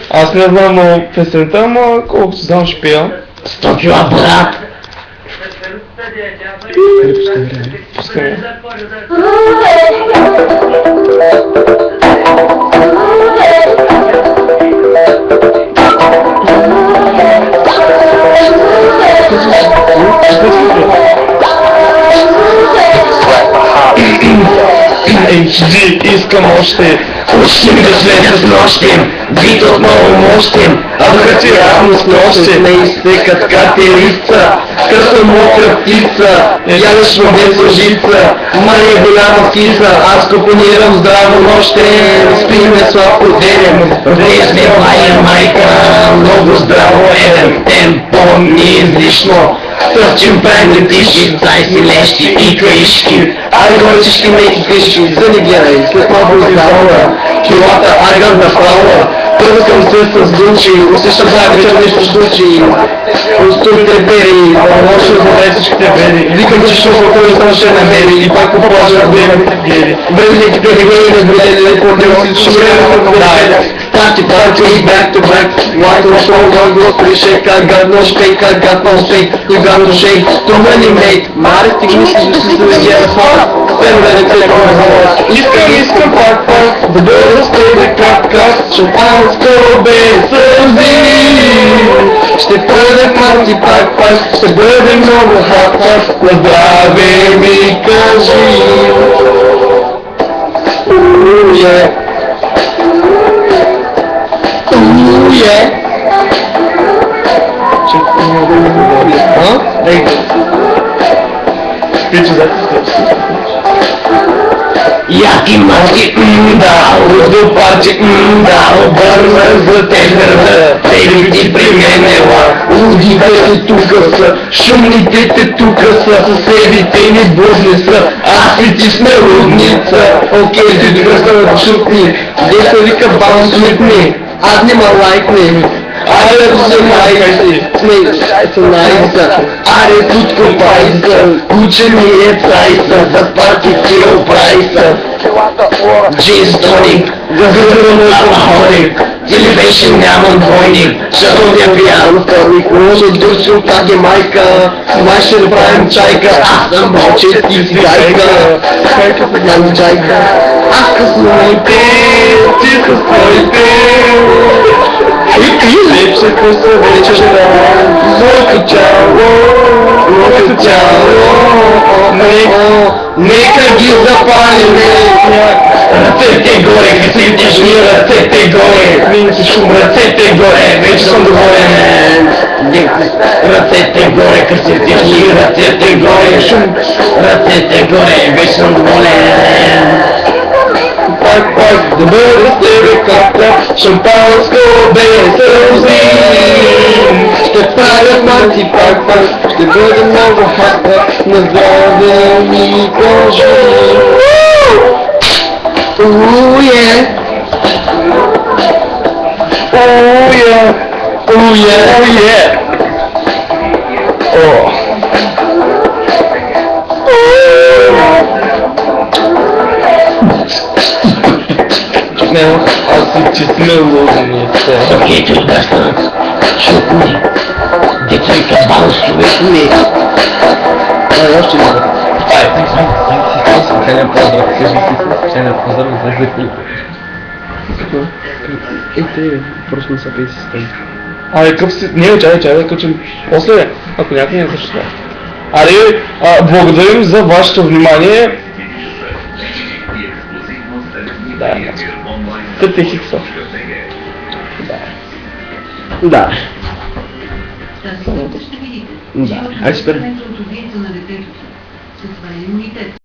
Аз не знам песента, ама колкото знам ще пия. 100 кила, брат! Пускай. HD, искам още. Ушим да светят с нощем, бит отново мощем, а врати равно с нощем, не изтекат катерица, като мокра птица, ядеш ма без лъжица, мания голяма птица, аз компонирам здраво нощем, спиме слабко денем, влезне бая майка, много здраво едем, темпо ни излишно, търчим правим тиши, цай си лещи и каишки, ай горчишки меки къщи, за не гледай, след малко издавала, килата арган направо, пръскам се с дучи, усещам вечер нещо щучи, устурите бери, лошо за всичките бери, викам, че шофото ще намери и пак попължа времето гери. Времените не го и разгледали, леко не си времето Party, back to back, white or show, one go three shake, I got no shake, I got no shake, you got no shake, too many mate, Мари ти мислиш да си следя на хора, пенвене те искам пак, да бъда с тебе как, шампанско без сълзи, ще бъде парти пак, ще бъде много хат, на здраве ми кажи, Яки маски, да, лудо парче, да, обърна за тендерда, бейби ти при мен ела, лудите тука са, шумните те тука са, съседите ни будни са, аз и ти сме лудница, окей, ти тука са шутни, деца вика баунс with me, аз нема лайкни, аре вземай си, смейте найса, аре тут копайса, куче ми е цайса, да спати ти опрайса. Джинс тоник, гъвърно алахорик, ти ли беше нямам двойник, защото не пиян вторник, може дурчо как е майка, май ще направим чайка, аз съм мълче, ти си гайка, хайка се нямам чайка, аз късно моите, ти с твоите. Липше къса вече моето тяло, нека ги запалим, ръцете горе, късите жми, ръцете горе, ръцете горе, вече съм доволен, ръцете горе, късите жми, ръцете горе, ръцете горе, вече съм доволен. Пак, да бъде с тебе капка, шампанско без сълзи. Ще правят манти пак, ще бъде много хапа, на здраве ми кажи. Уе! Уе! Уе! О! Няма, аз си сме лудница. Окей, че даста, шутни, деца и кабал с човек. Още не. Крайния поздрав, кажи си крайния поздрав за зрители. Те, просто не са пейси с тези. Какъв си... Не, чай да качим после, ако някой не съществува. Благодарим за вашето внимание. Да, тъпи хикса. Да. Да. Айде спер.